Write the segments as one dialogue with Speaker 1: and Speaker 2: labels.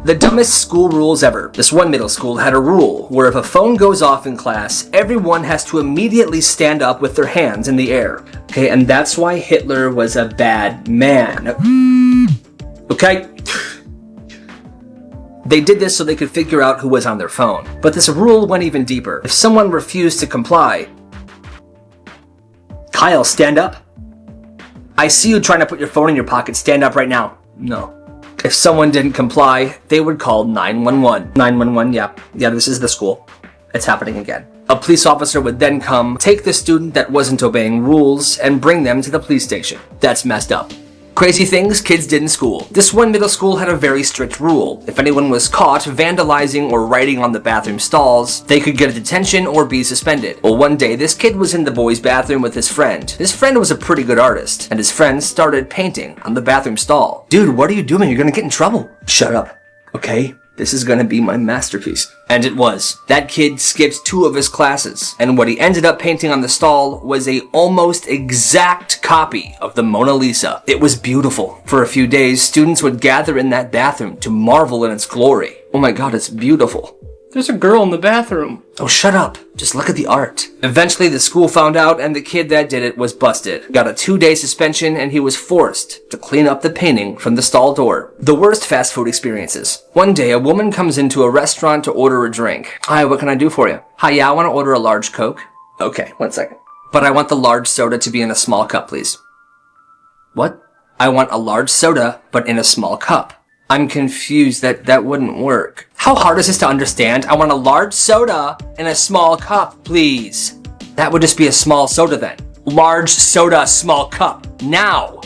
Speaker 1: The dumbest school rules ever. This one middle school had a rule where if a phone goes off in class, everyone has to immediately stand up with their hands in the air. Okay, and that's why Hitler was a bad man. Okay? They did this so they could figure out who was on their phone. But this rule went even deeper. If someone refused to comply, Kyle, stand up. I see you trying to put your phone in your pocket. Stand up right now. No. If someone didn't comply, they would call 911. 911, yeah, this is the school. It's happening again. A police officer would then come, take the student that wasn't obeying rules, and bring them to the police station. That's messed up. Crazy things kids did in school. This one middle school had a very strict rule. If anyone was caught vandalizing or writing on the bathroom stalls, they could get a detention or be suspended. Well, one day, this kid was in the boys' bathroom with his friend. His friend was a pretty good artist, and his friend started painting on the bathroom stall. Dude, what are you doing? You're gonna get in trouble. Shut up, okay? This is gonna be my masterpiece. And it was. That kid skipped 2 of his classes, and what he ended up painting on the stall was a almost exact copy of the Mona Lisa. It was beautiful. For a few days, students would gather in that bathroom to marvel in its glory. Oh my god, it's beautiful. There's a girl in the bathroom. Oh, shut up. Just look at the art. Eventually, the school found out, and the kid that did it was busted. Got a 2-day suspension, and he was forced to clean up the painting from the stall door. The worst fast food experiences. One day, a woman comes into a restaurant to order a drink. Hi, what can I do for you? Hi, yeah, I want to order a large Coke. Okay, 1 second. But I want the large soda to be in a small cup, please. What? I want a large soda, but in a small cup. I'm confused. That wouldn't work. How hard is this to understand? I want a large soda in a small cup, please. That would just be a small soda then. Large soda, small cup. Now.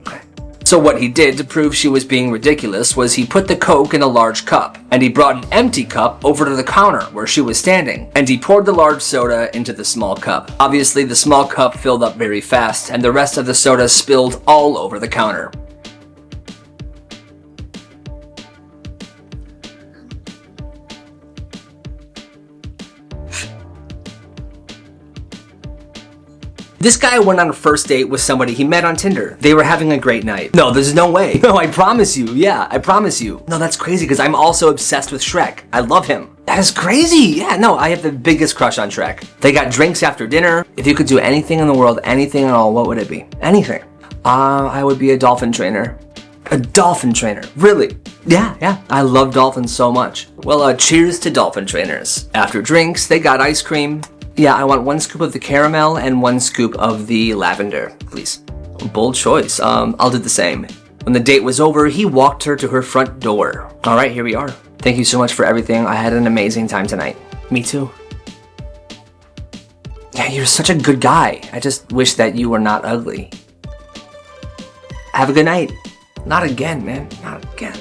Speaker 1: Okay. So what he did to prove she was being ridiculous was he put the Coke in a large cup, and he brought an empty cup over to the counter where she was standing, and he poured the large soda into the small cup. Obviously, the small cup filled up very fast, and the rest of the soda spilled all over the counter. This guy went on a first date with somebody he met on Tinder. They were having a great night. No, there's no way. No, I promise you. Yeah, I promise you. No, that's crazy because I'm also obsessed with Shrek. I love him. That is crazy. Yeah, no, I have the biggest crush on Shrek. They got drinks after dinner. If you could do anything in the world, anything at all, what would it be? Anything. I would be a dolphin trainer. A dolphin trainer. Really? Yeah. I love dolphins so much. Well, cheers to dolphin trainers. After drinks, they got ice cream. Yeah, I want 1 scoop of the caramel and 1 scoop of the lavender, please. Bold choice. I'll do the same. When the date was over, he walked her to her front door. All right, here we are. Thank you so much for everything. I had an amazing time tonight. Me too. Yeah, you're such a good guy. I just wish that you were not ugly. Have a good night. Not again, man. Not again.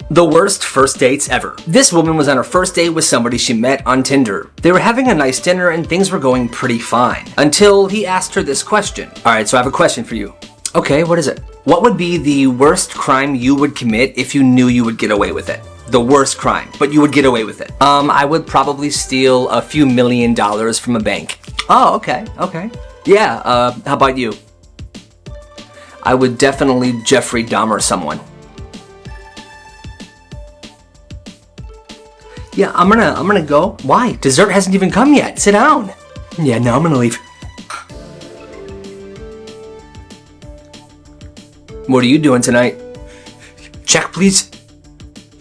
Speaker 1: The worst first dates ever. This woman was on her first date with somebody she met on Tinder. They were having a nice dinner and things were going pretty fine. Until he asked her this question. Alright, so I have a question for you. Okay, what is it? What would be the worst crime you would commit if you knew you would get away with it? The worst crime, but you would get away with it. I would probably steal a few $1 million from a bank. Oh, okay. Yeah, how about you? I would definitely Jeffrey Dahmer someone. Yeah, I'm gonna go. Why? Dessert hasn't even come yet. Sit down. Yeah, no, I'm gonna leave. What are you doing tonight? Check, please.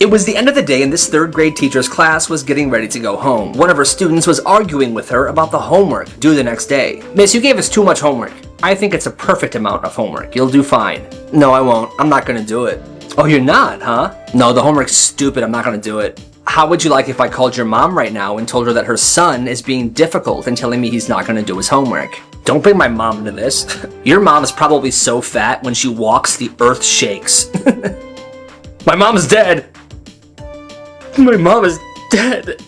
Speaker 1: It was the end of the day and this 3rd grade teacher's class was getting ready to go home. One of her students was arguing with her about the homework due the next day. Miss, you gave us too much homework. I think it's a perfect amount of homework. You'll do fine. No, I won't. I'm not gonna do it. Oh, you're not, huh? No, the homework's stupid. I'm not gonna do it. How would you like if I called your mom right now and told her that her son is being difficult and telling me he's not going to do his homework? Don't bring my mom into this. Your mom is probably so fat when she walks the earth shakes. My mom is dead. My mom is dead.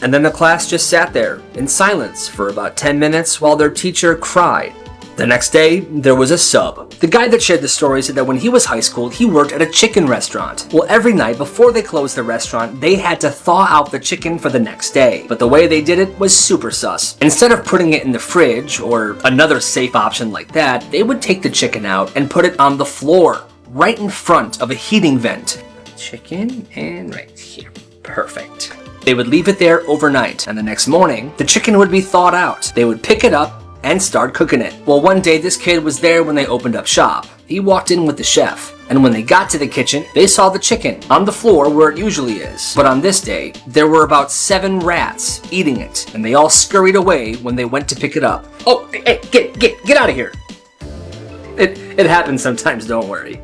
Speaker 1: And then the class just sat there in silence for about 10 minutes while their teacher cried The next day, there was a sub. The guy that shared the story said that when he was high school, he worked at a chicken restaurant. Well, every night before they closed the restaurant, they had to thaw out the chicken for the next day. But the way they did it was super sus. Instead of putting it in the fridge or another safe option like that, they would take the chicken out and put it on the floor, right in front of a heating vent. Chicken and right here. Perfect. They would leave it there overnight, and the next morning, the chicken would be thawed out. They would pick it up and start cooking it. Well, one day this kid was there when they opened up shop. He walked in with the chef, and when they got to the kitchen, they saw the chicken on the floor where it usually is. But on this day, there were about 7 rats eating it, and they all scurried away when they went to pick it up. Oh, hey, get out of here. It happens sometimes, don't worry.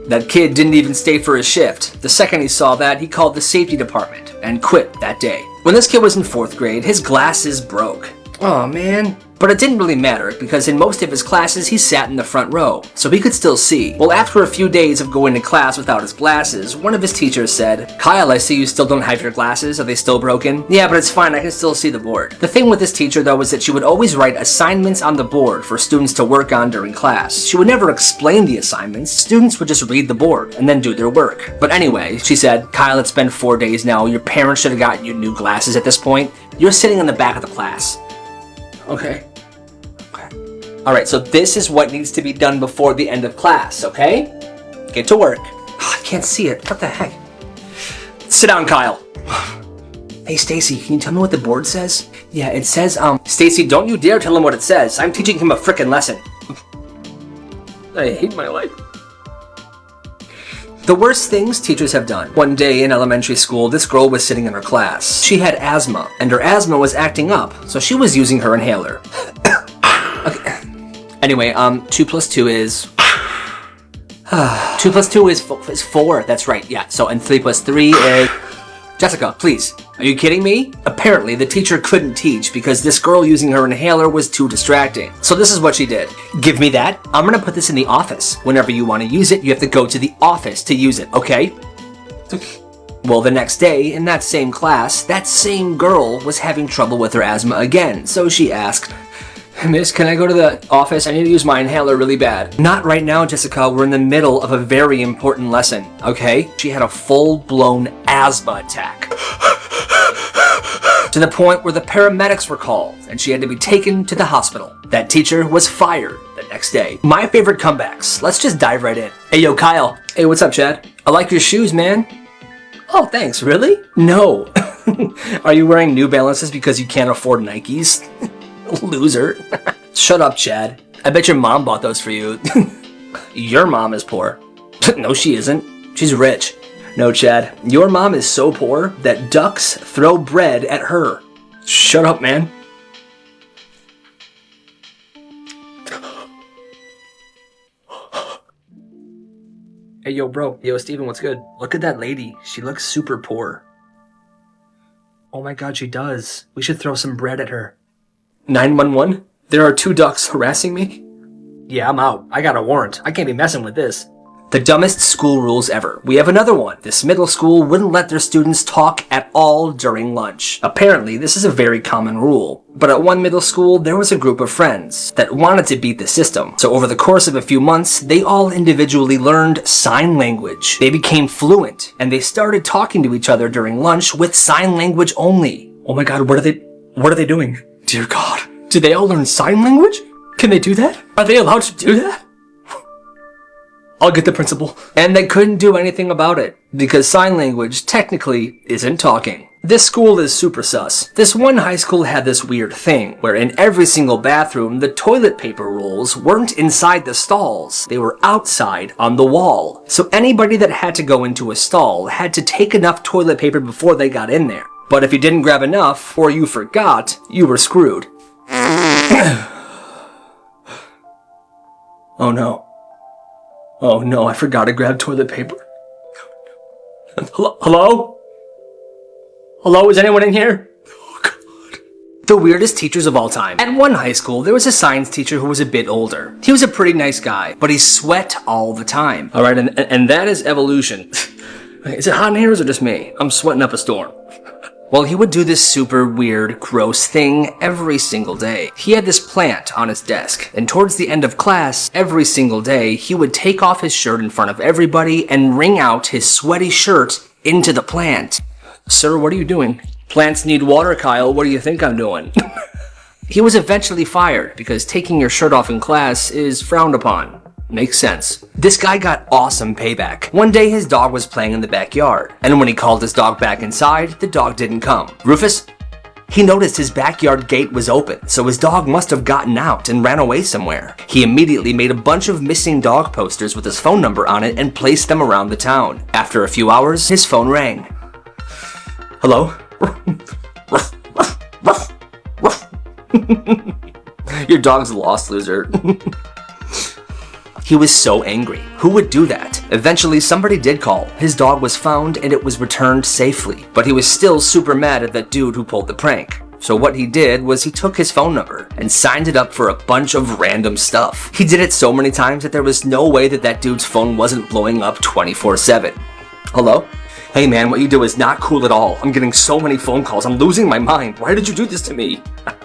Speaker 1: That kid didn't even stay for his shift. The second he saw that, he called the safety department and quit that day. When this kid was in 4th grade, his glasses broke. Oh man. But it didn't really matter because in most of his classes he sat in the front row, so he could still see. Well, after a few days of going to class without his glasses, one of his teachers said, "Kyle, I see you still don't have your glasses. Are they still broken?" "Yeah, but it's fine. I can still see the board." The thing with this teacher though was that she would always write assignments on the board for students to work on during class. She would never explain the assignments. Students would just read the board and then do their work. But anyway, she said, "Kyle, it's been 4 days now. Your parents should have gotten you new glasses at this point. You're sitting in the back of the class." Okay. Alright, so this is what needs to be done before the end of class, okay? Get to work. Oh, I can't see it. What the heck? Sit down, Kyle. Hey, Stacy, can you tell me what the board says? Yeah, it says, Stacy, don't you dare tell him what it says. I'm teaching him a frickin' lesson. I hate my life. The worst things teachers have done. One day in elementary school, this girl was sitting in her class. She had asthma, and her asthma was acting up, so she was using her inhaler. Okay. Anyway, 2 plus 2 is... 2 plus 2 is 4, that's right, yeah. So, and 3 plus 3 is... Jessica, please, are you kidding me? Apparently, the teacher couldn't teach because this girl using her inhaler was too distracting. So this is what she did. Give me that. I'm gonna put this in the office. Whenever you want to use it, you have to go to the office to use it, okay? Well, the next day, in that same class, that same girl was having trouble with her asthma again. So she asked, "Miss, can I go to the office? I need to use my inhaler really bad." "Not right now, Jessica. We're in the middle of a very important lesson, okay?" She had a full-blown asthma attack. To the point where the paramedics were called, and she had to be taken to the hospital. That teacher was fired the next day. My favorite comebacks. Let's just dive right in. Hey, yo, Kyle. Hey, what's up, Chad? I like your shoes, man. Oh, thanks. Really? No. Are you wearing New Balances because you can't afford Nikes? Loser. Shut up, Chad. I bet your mom bought those for you. Your mom is poor. No, she isn't. She's rich. No, Chad. Your mom is so poor that ducks throw bread at her. Shut up, man. Hey, yo, bro. Yo, Steven, what's good? Look at that lady. She looks super poor. Oh my god, she does. We should throw some bread at her. 911? There are 2 ducks harassing me? Yeah, I'm out. I got a warrant. I can't be messing with this. The dumbest school rules ever. We have another one. This middle school wouldn't let their students talk at all during lunch. Apparently, this is a very common rule. But at one middle school, there was a group of friends that wanted to beat the system. So over the course of a few months, they all individually learned sign language. They became fluent, and they started talking to each other during lunch with sign language only. Oh my god, what are they doing? Dear God. Did they all learn sign language? Can they do that? Are they allowed to do that? I'll get the principal. And they couldn't do anything about it, because sign language technically isn't talking. This school is super sus. This one high school had this weird thing, where in every single bathroom, the toilet paper rolls weren't inside the stalls. They were outside on the wall. So anybody that had to go into a stall had to take enough toilet paper before they got in there. But if you didn't grab enough, or you forgot, you were screwed. Oh no. Oh no, I forgot to grab toilet paper. Hello? Hello, is anyone in here? Oh god. The weirdest teachers of all time. At one high school, there was a science teacher who was a bit older. He was a pretty nice guy, but he sweat all the time. Alright, and that is evolution. Is it hot in here or is it just me? I'm sweating up a storm. Well, he would do this super weird, gross thing every single day. He had this plant on his desk, and towards the end of class, every single day, he would take off his shirt in front of everybody and wring out his sweaty shirt into the plant. Sir, what are you doing? Plants need water, Kyle. What do you think I'm doing? He was eventually fired because taking your shirt off in class is frowned upon. Makes sense. This guy got awesome payback. One day his dog was playing in the backyard, and when he called his dog back inside, the dog didn't come. Rufus? He noticed his backyard gate was open, so his dog must have gotten out and ran away somewhere. He immediately made a bunch of missing dog posters with his phone number on it and placed them around the town. After a few hours, his phone rang. Hello? Your dog's lost, loser. He was so angry. Who would do that? Eventually, somebody did call. His dog was found and it was returned safely. But he was still super mad at that dude who pulled the prank. So what he did was he took his phone number and signed it up for a bunch of random stuff. He did it so many times that there was no way that that dude's phone wasn't blowing up 24/7. Hello? Hey man, what you do is not cool at all. I'm getting so many phone calls. I'm losing my mind. Why did you do this to me?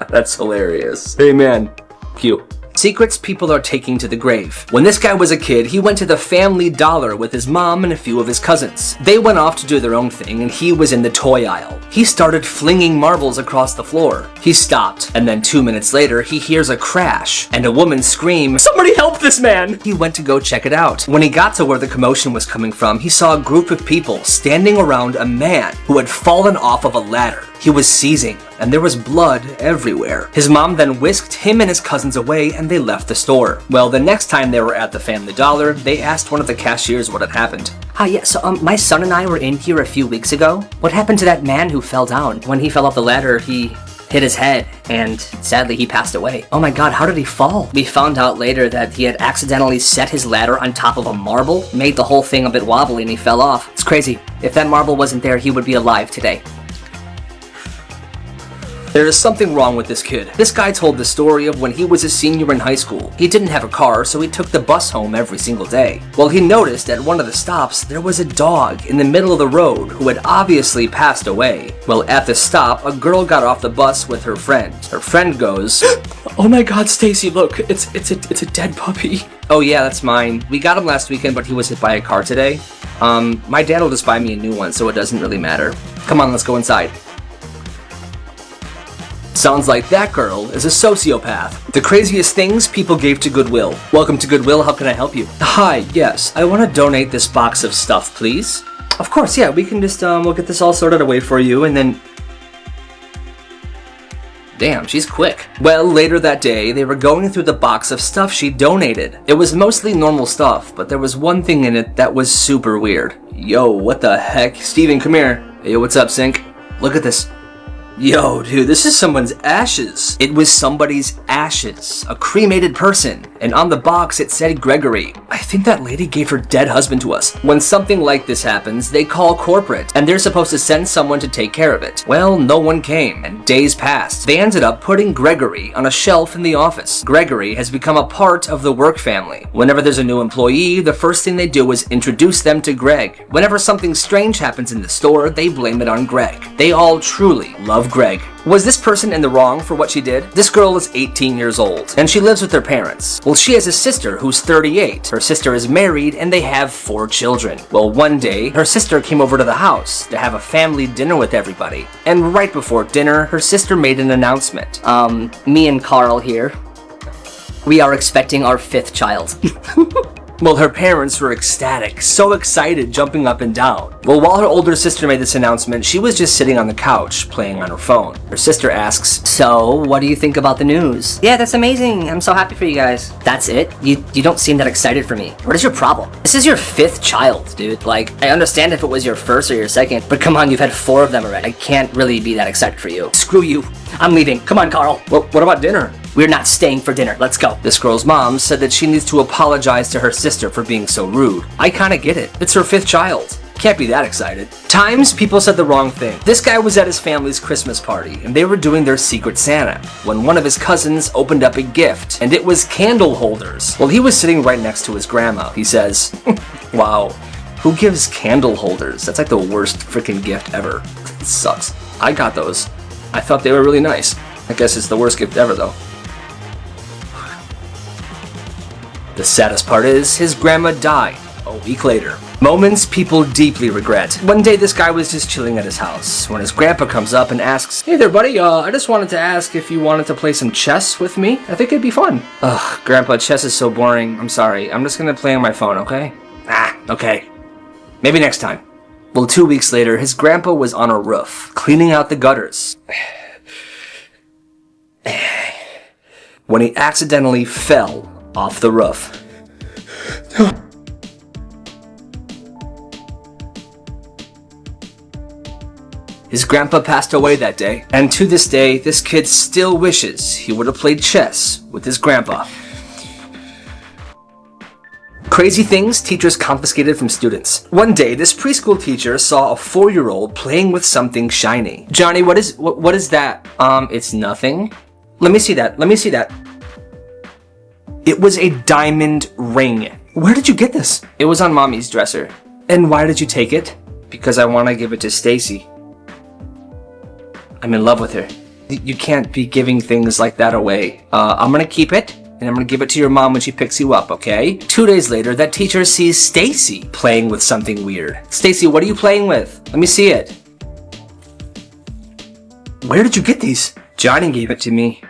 Speaker 1: That's hilarious. Hey man. Q. Secrets people are taking to the grave. When this guy was a kid, he went to the Family Dollar with his mom and a few of his cousins. They went off to do their own thing and he was in the toy aisle. He started flinging marbles across the floor. He stopped, and then 2 minutes later, he hears a crash and a woman scream, "Somebody help this man!" He went to go check it out. When he got to where the commotion was coming from, he saw a group of people standing around a man who had fallen off of a ladder. He was seizing, and there was blood everywhere. His mom then whisked him and his cousins away, and they left the store. Well, the next time they were at the Family Dollar, they asked one of the cashiers what had happened.
Speaker 2: Hi, yeah, so my son and I were in here a few weeks ago. What happened to that man who fell down? When he fell off the ladder, he hit his head, and sadly he passed away. Oh my god, how did he fall? We found out later that he had accidentally set his ladder on top of a marble, made the whole thing a bit wobbly, and he fell off. It's crazy. If that marble wasn't there, he would be alive today.
Speaker 1: There is something wrong with this kid. This guy told the story of when he was a senior in high school. He didn't have a car, so he took the bus home every single day. Well, he noticed at one of the stops there was a dog in the middle of the road who had obviously passed away. Well, at the stop, a girl got off the bus with her friend. Her friend goes, "Oh my god, Stacy, look, it's a dead puppy." "Oh yeah, that's mine. We got him last weekend, but he was hit by a car today. My dad will just buy me a new one, so it doesn't really matter. Come on, let's go inside." Sounds like that girl is a sociopath. The craziest things people gave to Goodwill. Welcome to Goodwill, how can I help you? Hi, yes, I want to donate this box of stuff, please. Of course, yeah, we can just, we'll get this all sorted away for you, and then... Damn, she's quick. Well, later that day, they were going through the box of stuff she donated. It was mostly normal stuff, but there was one thing in it that was super weird. Yo, what the heck? Steven, come here. Hey, what's up, Sync? Look at this. Yo, dude, this is someone's ashes. It was somebody's ashes. A cremated person. And on the box, it said Gregory. I think that lady gave her dead husband to us. When something like this happens, they call corporate, and they're supposed to send someone to take care of it. Well, no one came, and days passed. They ended up putting Gregory on a shelf in the office. Gregory has become a part of the work family. Whenever there's a new employee, the first thing they do is introduce them to Greg. Whenever something strange happens in the store, they blame it on Greg. They all truly love Greg. Was this person in the wrong for what she did? This girl is 18 years old, and she lives with her parents. Well, she has a sister who's 38. Her sister is married, and they have 4 children. Well, one day, her sister came over to the house to have a family dinner with everybody. And right before dinner, her sister made an announcement.
Speaker 2: Me and Carl here. We are expecting our 5th child.
Speaker 1: Well, her parents were ecstatic, so excited, jumping up and down. Well, while her older sister made this announcement, she was just sitting on the couch, playing on her phone. Her sister asks,
Speaker 2: "So, what do you think about the news?" "Yeah, that's amazing. I'm so happy for you guys." "That's it? You don't seem that excited for me. What is your problem? This is your 5th child, dude. Like, I understand if it was your 1st or your 2nd, but come on, you've had 4 of them already. I can't really be that excited for you."
Speaker 1: Screw you.
Speaker 2: I'm leaving. Come on, Carl.
Speaker 1: Well, what about dinner?
Speaker 2: "We're not staying for dinner. Let's go."
Speaker 1: This girl's mom said that she needs to apologize to her sister for being so rude. I kinda get it. It's her 5th child. Can't be that excited. Times people said the wrong thing. This guy was at his family's Christmas party, and they were doing their Secret Santa, when one of his cousins opened up a gift, and it was candle holders. Well, he was sitting right next to his grandma. He says, "Wow, who gives candle holders? That's like the worst freaking gift ever." It sucks. I got those. I thought they were really nice. I guess it's the worst gift ever, though. The saddest part is, his grandma died a week later. Moments people deeply regret. One day this guy was just chilling at his house when his grandpa comes up and asks, "Hey there buddy, I just wanted to ask if you wanted to play some chess with me. I think it'd be fun." Ugh, Grandpa, chess is so boring. I'm sorry. I'm just gonna play on my phone, okay? Okay. Maybe next time. Well, 2 weeks later, his grandpa was on a roof, cleaning out the gutters, when he accidentally fell off the roof. His grandpa passed away that day, and to this day, this kid still wishes he would have played chess with his grandpa. Crazy things teachers confiscated from students. One day, this preschool teacher saw a 4-year-old playing with something shiny. "Johnny, what is that?" It's nothing. Let me see that. It was a diamond ring. Where did you get this? It was on Mommy's dresser. And why did you take it? Because I want to give it to Stacy. I'm in love with her. You can't be giving things like that away. I'm gonna keep it, and I'm gonna give it to your mom when she picks you up, okay? 2 days later, that teacher sees Stacy playing with something weird. "Stacy, what are you playing with? Let me see it." "Where did you get these?" "Johnny gave it to me."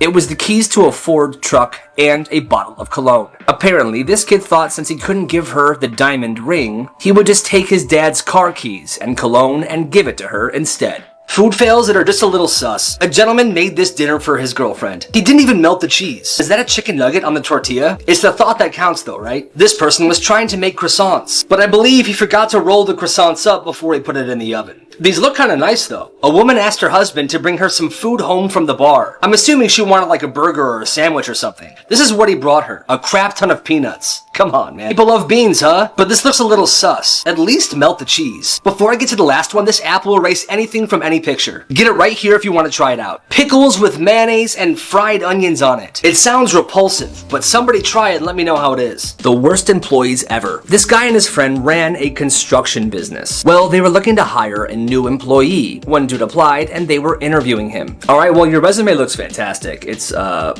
Speaker 1: It was the keys to a Ford truck and a bottle of cologne. Apparently, this kid thought since he couldn't give her the diamond ring, he would just take his dad's car keys and cologne and give it to her instead. Food fails that are just a little sus. A gentleman made this dinner for his girlfriend. He didn't even melt the cheese. Is that a chicken nugget on the tortilla? It's the thought that counts though, right? This person was trying to make croissants, but I believe he forgot to roll the croissants up before he put it in the oven. These look kinda nice though. A woman asked her husband to bring her some food home from the bar. I'm assuming she wanted like a burger or a sandwich or something. This is what he brought her. A crap ton of peanuts. Come on, man. People love beans, huh? But this looks a little sus. At least melt the cheese. Before I get to the last one, this app will erase anything from any picture. Get it right here if you want to try it out. Pickles with mayonnaise and fried onions on it. It sounds repulsive, but somebody try it and let me know how it is. The worst employees ever. This guy and his friend ran a construction business. Well, they were looking to hire a new employee. One dude applied and they were interviewing him. "All right, well, your resume looks fantastic. It's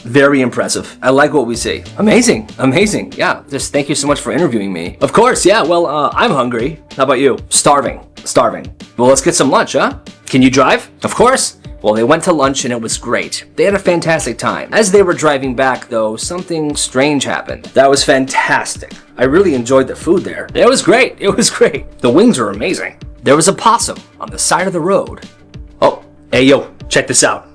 Speaker 1: very impressive. I like what we see." "Amazing, amazing. Yeah, just thank you so much for interviewing me." "Of course, yeah, well, I'm hungry. How about you?" Starving. "Well, let's get some lunch, huh? Can you drive?" "Of course." Well, they went to lunch and it was great. They had a fantastic time. As they were driving back, though, something strange happened. "That was fantastic. I really enjoyed the food there." It was great. The wings were amazing. There was a possum on the side of the road. "Oh, hey, yo, check this out."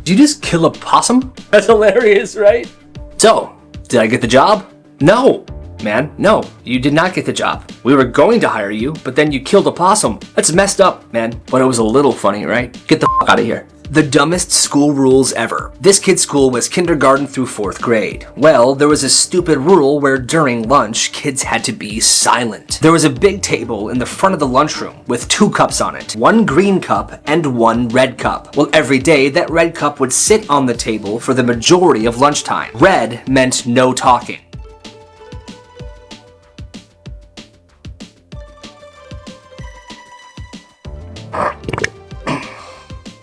Speaker 1: Did you just kill a possum? That's hilarious, right? "So, did I get the job?" "No. Man, no, you did not get the job. We were going to hire you, but then you killed a possum. That's messed up, man. But it was a little funny, right? Get the f*** out of here." The dumbest school rules ever. This kid's school was kindergarten through 4th grade. Well, there was a stupid rule where during lunch, kids had to be silent. There was a big table in the front of the lunchroom with 2 cups on it. 1 green cup and 1 red cup. Well, every day, that red cup would sit on the table for the majority of lunchtime. Red meant no talking.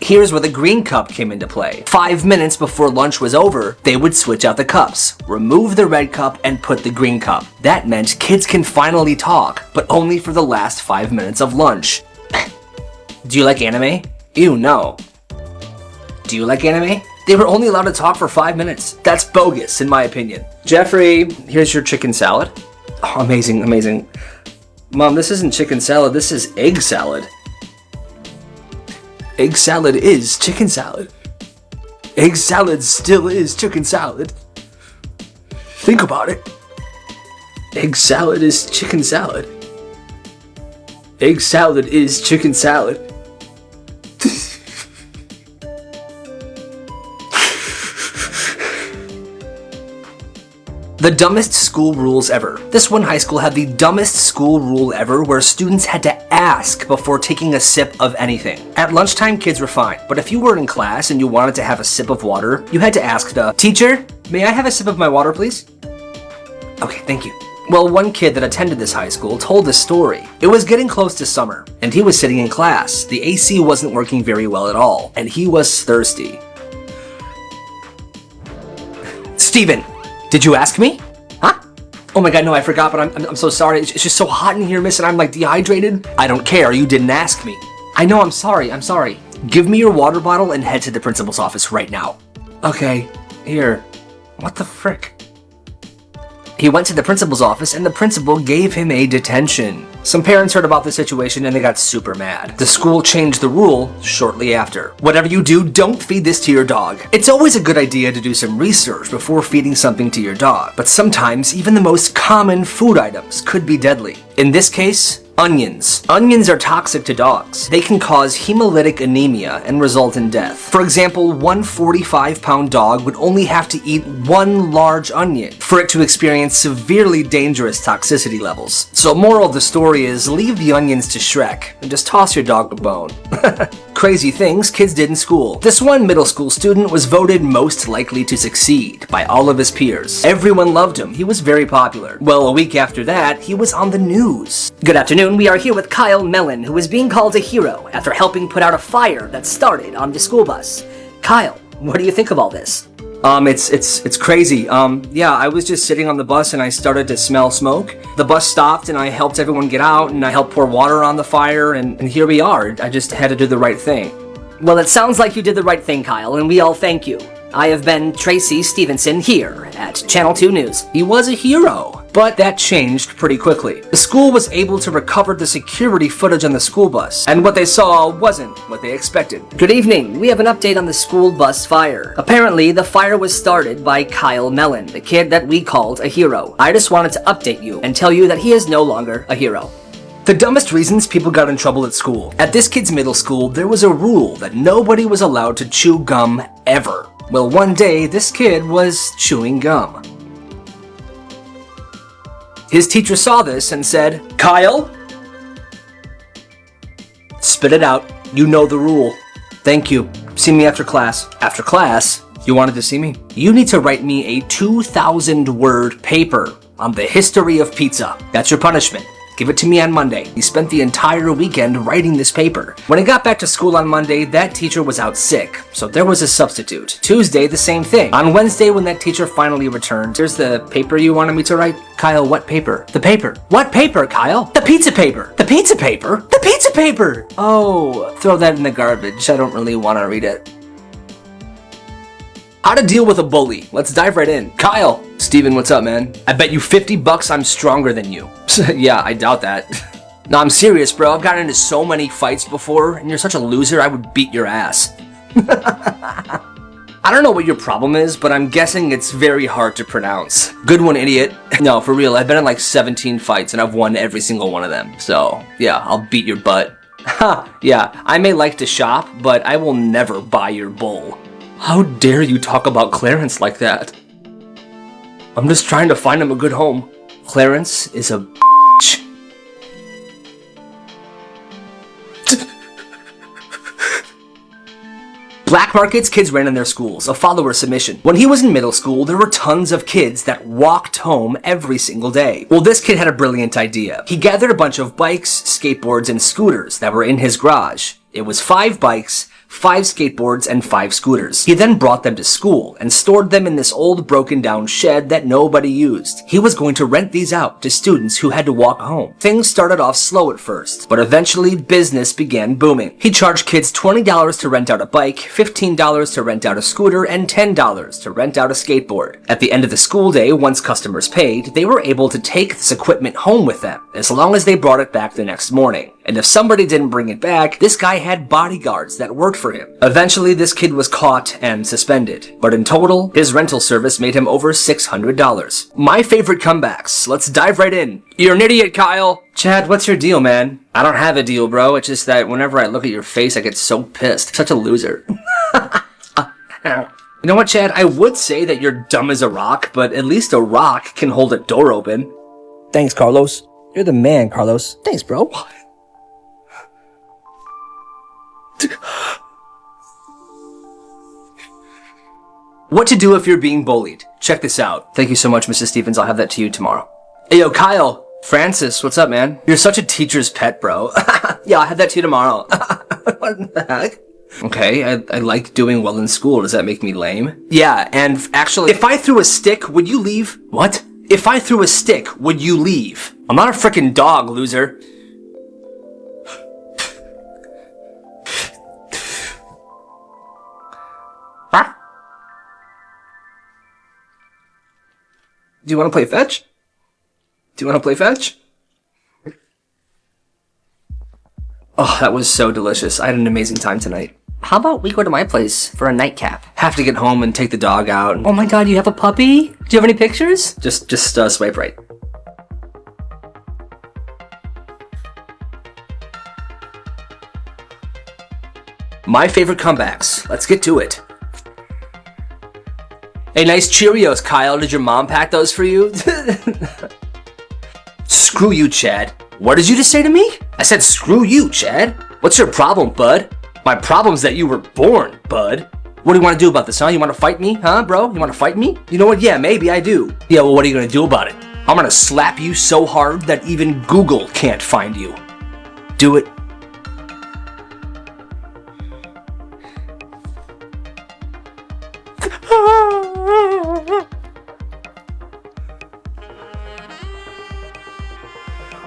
Speaker 1: Here's where the green cup came into play. 5 minutes before lunch was over, they would switch out the cups, remove the red cup, and put the green cup. That meant kids can finally talk, but only for the last 5 minutes of lunch. Do you like anime? Ew, no. Do you like anime? They were only allowed to talk for 5 minutes. That's bogus, in my opinion. "Jeffrey, here's your chicken salad." Oh, amazing. "Mom, this isn't chicken salad, this is egg salad." Egg salad is chicken salad. Egg salad still is chicken salad. Think about it. Egg salad is chicken salad. Egg salad is chicken salad. The dumbest school rules ever. This one high school had the dumbest school rule ever where students had to ask before taking a sip of anything. At lunchtime, kids were fine, but if you were in class and you wanted to have a sip of water, you had to ask the teacher, "May I have a sip of my water, please?" "Okay, thank you." Well, one kid that attended this high school told a story. It was getting close to summer, and he was sitting in class. The AC wasn't working very well at all, and he was thirsty. Steven, did you ask me? Huh? Oh my god, no, I forgot, but I'm so sorry. It's just so hot in here, miss, and I'm like dehydrated. I don't care, you didn't ask me. I know, I'm sorry. Give me your water bottle and head to the principal's office right now. Okay, here. What the frick? He went to the principal's office and the principal gave him a detention. Some parents heard about the situation and they got super mad. The school changed the rule shortly after. Whatever you do, don't feed this to your dog. It's always a good idea to do some research before feeding something to your dog, but sometimes even the most common food items could be deadly. In this case, onions. Onions are toxic to dogs. They can cause hemolytic anemia and result in death. For example, one 45-pound dog would only have to eat one large onion for it to experience severely dangerous toxicity levels. So moral of the story is leave the onions to Shrek and just toss your dog a bone. Crazy things kids did in school. This one middle school student was voted most likely to succeed by all of his peers. Everyone loved him. He was very popular. Well, a week after that, he was on the news.
Speaker 2: Good afternoon, we are here with Kyle Mellon, who is being called a hero after helping put out a fire that started on the school bus. Kyle, what do you think of all this?
Speaker 1: It's crazy. Yeah, I was just sitting on the bus and I started to smell smoke. The bus stopped and I helped everyone get out and I helped pour water on the fire and here we are. I just had to do the right thing.
Speaker 2: Well, it sounds like you did the right thing, Kyle, and we all thank you. I have been Tracy Stevenson here at Channel 2 News.
Speaker 1: He was a hero, but that changed pretty quickly. The school was able to recover the security footage on the school bus, and what they saw wasn't what they expected.
Speaker 2: Good evening. We have an update on the school bus fire. Apparently, the fire was started by Kyle Mellon, the kid that we called a hero. I just wanted to update you and tell you that he is no longer a hero.
Speaker 1: The dumbest reasons people got in trouble at school. At this kid's middle school, there was a rule that nobody was allowed to chew gum ever. Well, one day, this kid was chewing gum. His teacher saw this and said, "Kyle, spit it out. You know the rule. Thank you. See me after class." After class? You wanted to see me? You need to write me a 2,000-word paper on the history of pizza. That's your punishment. Give it to me on Monday. He spent the entire weekend writing this paper. When he got back to school on Monday, that teacher was out sick, so there was a substitute. Tuesday, the same thing. On Wednesday, when that teacher finally returned, "Here's the paper you wanted me to write." "Kyle, what paper?" "The paper." "What paper, Kyle?" "The pizza paper." "The pizza paper?" "The pizza paper!" "Oh, throw that in the garbage. I don't really want to read it." How to deal with a bully. Let's dive right in. Kyle. "Steven, what's up, man? I bet you $50 I'm stronger than you." Yeah, I doubt that. No, I'm serious, bro. I've gotten into so many fights before, and you're such a loser, I would beat your ass. I don't know what your problem is, but I'm guessing it's very hard to pronounce. Good one, idiot. No, for real, I've been in like 17 fights, and I've won every single one of them. So, yeah, I'll beat your butt. Ha, yeah, I may like to shop, but I will never buy your bull. How dare you talk about Clarence like that? I'm just trying to find him a good home. Clarence is a bitch. Black markets kids ran in their schools, a follower submission. When he was in middle school, there were tons of kids that walked home every single day. Well, this kid had a brilliant idea. He gathered a bunch of bikes, skateboards, and scooters that were in his garage. It was 5 bikes, 5 skateboards, and 5 scooters. He then brought them to school and stored them in this old broken down shed that nobody used. He was going to rent these out to students who had to walk home. Things started off slow at first, but eventually business began booming. He charged kids $20 to rent out a bike, $15 to rent out a scooter, and $10 to rent out a skateboard. At the end of the school day, once customers paid, they were able to take this equipment home with them, as long as they brought it back the next morning. And if somebody didn't bring it back, this guy had bodyguards that worked for him. Eventually, this kid was caught and suspended. But in total, his rental service made him over $600. My favorite comebacks. Let's dive right in. You're an idiot, Kyle. Chad, what's your deal, man? I don't have a deal, bro. It's just that whenever I look at your face, I get so pissed. Such a loser. You know what, Chad? I would say that you're dumb as a rock, but at least a rock can hold a door open.
Speaker 3: Thanks, Carlos. You're the man, Carlos.
Speaker 1: Thanks, bro. What to do if you're being bullied. Check this out. Thank you so much, Mrs. Stevens. I'll have that to you tomorrow. Hey, yo, Kyle. Francis, what's up, man? You're such a teacher's pet, bro. Yeah, I'll have that to you tomorrow. What the heck? Okay, I like doing well in school. Does that make me lame? Yeah, and actually, if I threw a stick, would you leave? What? If I threw a stick, would you leave? I'm not a frickin' dog, loser. Huh? Do you want to play fetch? Do you want to play fetch? Oh, that was so delicious. I had an amazing time tonight.
Speaker 2: How about we go to my place for a nightcap?
Speaker 1: Have to get home and take the dog out.
Speaker 2: Oh my god, you have a puppy? Do you have any pictures?
Speaker 1: Just swipe right. My favorite comebacks. Let's get to it. Hey, nice Cheerios, Kyle. Did your mom pack those for you? Screw you, Chad. What did you just say to me? I said screw you, Chad. What's your problem, bud? My problem's that you were born, bud. What do you want to do about this, huh? You want to fight me, huh, bro? You want to fight me? You know what? Yeah, maybe I do. Yeah, well, what are you going to do about it? I'm going to slap you so hard that even Google can't find you. Do it.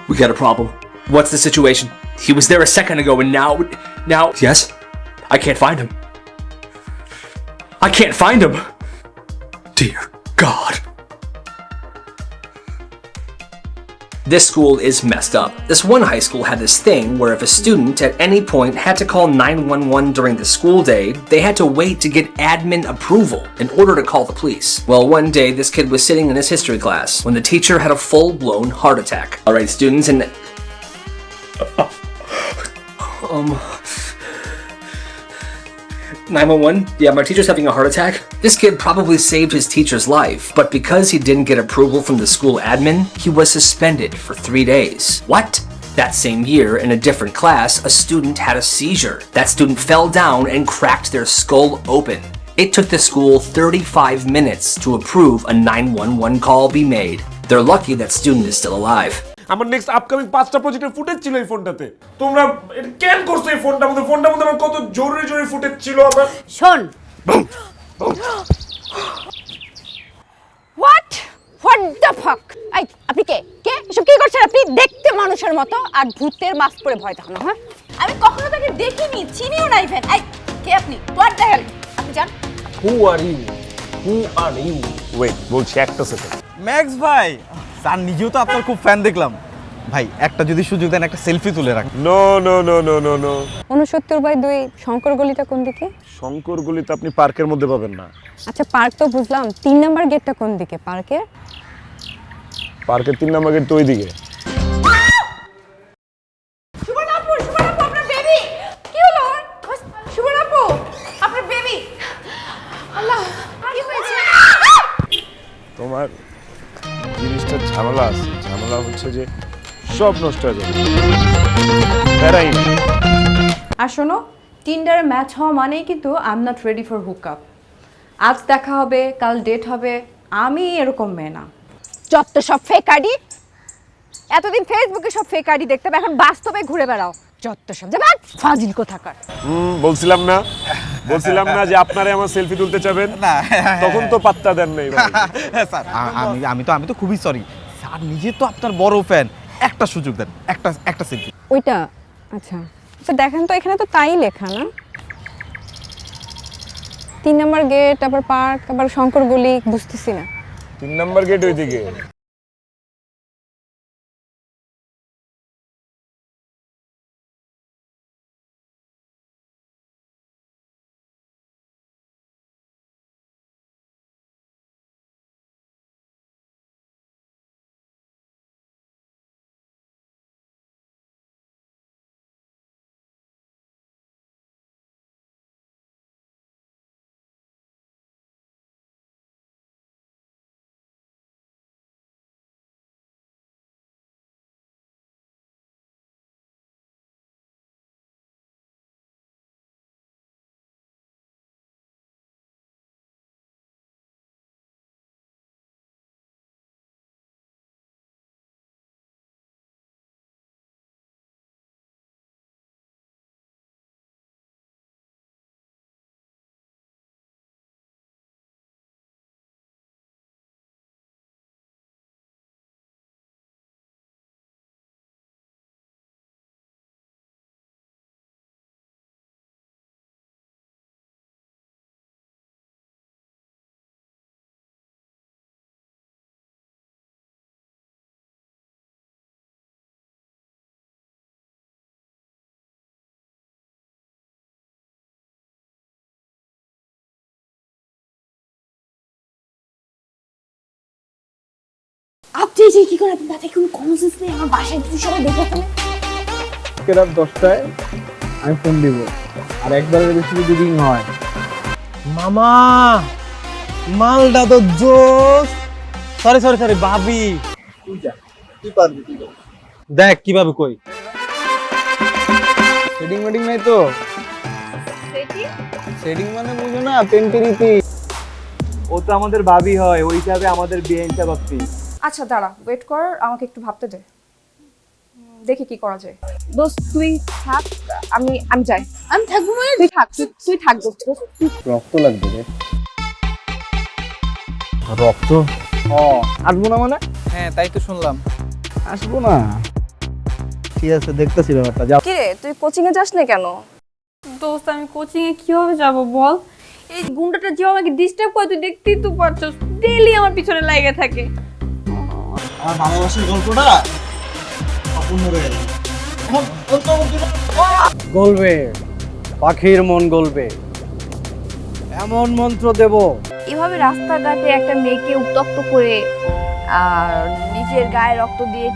Speaker 1: We got a problem. What's the situation? He was there a second ago and now... Yes? I can't find him. I can't find him. Dear God. This school is messed up. This one high school had this thing where if a student at any point had to call 911 during the school day, they had to wait to get admin approval in order to call the police. Well, one day this kid was sitting in his history class when the teacher had a full-blown heart attack. All right, students, and 911? Yeah, my teacher's having a heart attack. This kid probably saved his teacher's life, but because he didn't get approval from the school admin, he was suspended for 3 days. What? That same year, in a different class, a student had a seizure. That student fell down and cracked their skull open. It took the school 35 minutes to approve a 911 call be made. They're lucky that student is still alive.
Speaker 4: আমার next upcoming 5টা প্রজেক্টের footage ছিল এই ফোনটাতে তোমরা এটা কেন করছো এই ফোনটার মধ্যে আমার কত জরুরি ফুটেজ ছিল আমার
Speaker 5: শোন হোয়াট দ্য ফাক এই আপনি কে এসব কি করছেন আপনি দেখতে মানুষের মতো আর ভূতের মাস্ক পরে ভয় দেখানো হ্যাঁ আমি কখনো তাকে দেখিনি চিনিও না ইভেন এই কে আপনি হোয়াট দ্য হেল আপনি জান
Speaker 4: হু আর ইউ ওয়েট বলছি একটা সেকেন্ড
Speaker 6: ম্যাক্স ভাই স্যার নিজেও তো আপনার খুব ফ্যান দেখলাম ভাই একটা যদি সুযোগ দেন একটা সেলফি তুলে রাখ
Speaker 4: নো
Speaker 5: 69/2 শঙ্কর গলিটা কোন দিকে
Speaker 4: শঙ্কর গলিতে আপনি পার্কের মধ্যে পাবেন না
Speaker 5: আচ্ছা পার্ক তো বুঝলাম 3 নাম্বার গেটটা কোন দিকে পার্কের
Speaker 4: 3 নাম্বার গেট তো ওইদিকে
Speaker 5: শুভনাপু আপনার বেবি কি হলো শুভনাপু আপনার বেবি আল্লাহ কি হয়েছে
Speaker 4: তোমার জিনিসটা ঝামেলা হচ্ছে যে সব নষ্ট হয়ে যাবে প্যারাই না
Speaker 7: আর শোনো টিন্ডারে ম্যাচ হওয়া মানেই কিন্তু I am not ready for hook up আজ দেখা হবে কাল ডেট হবে আমি এরকম মেয়ে না
Speaker 5: যত সব ফেক আইডি এতদিন ফেসবুকে সব ফেক আইডি দেখতাম এখন বাস্তবে ঘুরে বেড়াও যত সব যাবে ফাজিল কোথাকার
Speaker 4: বলছিলাম না যে আপনারে আমার সেলফি তুলতে চাবেন
Speaker 6: না
Speaker 4: তখন তো পাত্তা দেন নাই
Speaker 6: স্যার আমি তো খুবই সরি স্যার নিজে তো আপনার বড় ফ্যান একটা সুযোগ দেন একটা সেলফি
Speaker 5: ওইটা আচ্ছা আচ্ছা দেখেন তো এখানে তো তাই লেখা না 3 নাম্বার গেট আবার পার্ক আবার শঙ্কর গলি বুঝতেছি না
Speaker 4: 3 নাম্বার গেট ওইদিকে
Speaker 5: আপনি যে কি করে আপনার মাথায় কোনো কমন সেন্স নেই? আমার বাসায় যদি সবাই দেখে ফেলে।
Speaker 8: রাত 10টায় আমি ফোন দিব, আর একবারের বেশি যদি রিং হয়। মামা মালটা তো জোস। সরি সরি সরি ভাবি, তুই পারবি। দেখ কিভাবে কই সেটিং মেটিং নাই তো। সেটিং মানে বুঝো না, পেন্টিরিতি। ও তো আমাদের ভাবি হয়, ওই হিসাবে আমাদের বিয়ে হিসাব আপনি।
Speaker 7: আচ্ছা দাঁড়া, ওয়েট কর, আমাকে একটু ভাবতে দে, দেখি কি করা যায়।
Speaker 5: দোস্ত তুই থাক, আমি যাই। আমি থাকবো মানে তুই থাক, তুই থাক দোস্ত।
Speaker 8: রক্ত লাগবে রে। রক্ত? আসবো না মানে?
Speaker 3: হ্যাঁ তাই তো শুনলাম।
Speaker 8: আসবো না, ঠিক আছে দেখতেছি ব্যাপারটা। যাও।
Speaker 7: কি রে, তুই কোচিং এ যাস না কেন?
Speaker 9: দোস্ত আমি কোচিং এ কিভাবে যাব বল? এই গুন্ডাটা যে আমাকে ডিস্টার্ব করে, তুই দেখতেই তো পারছস, ডেইলি আমার পিছনে লাগে থাকে।
Speaker 8: আমার ভালোবাসার গল্পটা অপূর্ণ রয়ে গেল। গলবে, পাখির মন গলবে, এমন মন্ত্র দেব।
Speaker 5: এভাবে রাস্তাঘাটে একটা মেয়েকে উত্তক্ত করে আর নিজের গায়ে রক্ত দিয়ে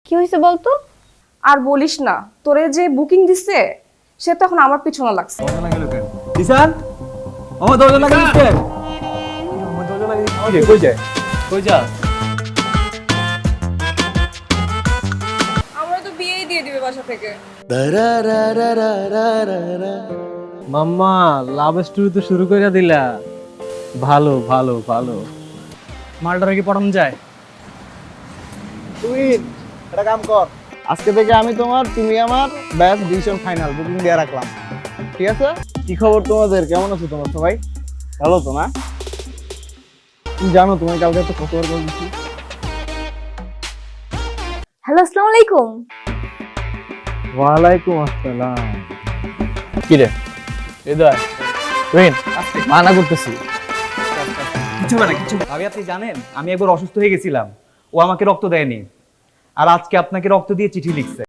Speaker 7: কি হয়েছে বলতো? আর বলিস না, তোরে যে বুকিং দিছে সে তো এখন আমার পিছনে লাগছে।
Speaker 8: দিশান, আমার দরজা লাগিয়ে দিচ্ছে। আমার দরজা লাগিয়ে দিচ্ছে। কই যায়? কই যা?
Speaker 9: আমরা তো বিয়েই দিয়ে দিবে বাসা থেকে।
Speaker 8: মাম্মা লাভ স্টোরি তো শুরু করে দিলা। ভালো ভালো ভালো। মালটারে কি পড়ানো যায়? তুই একটা কাম কর, আজকে থেকে আমি তোমার, তুমি আমার, ব্যাস ডিসিশন ফাইনাল, বুকিং দিয়ে রাখলাম। ঠিক আছে? কি খবর তোমাদের, কেমন আছো তোমরা সবাই? ভালো তো না? তুমি জানো তোমার কালকে তো কতবার কল দিচ্ছি।
Speaker 5: হ্যালো, আসসালামু আলাইকুম।
Speaker 8: ওয়ালাইকুম আসসালাম। কি রে হৃদয়, তুহিন মানা করতেছি।
Speaker 6: কিছু না কিছু। ভাবি আপনি জানেন আমি একবার অসুস্থ হয়ে গেছিলাম, ও আমাকে রক্ত দেয়নি, আর আজকে আপনাকে রক্ত দিয়ে চিঠি লিখছে।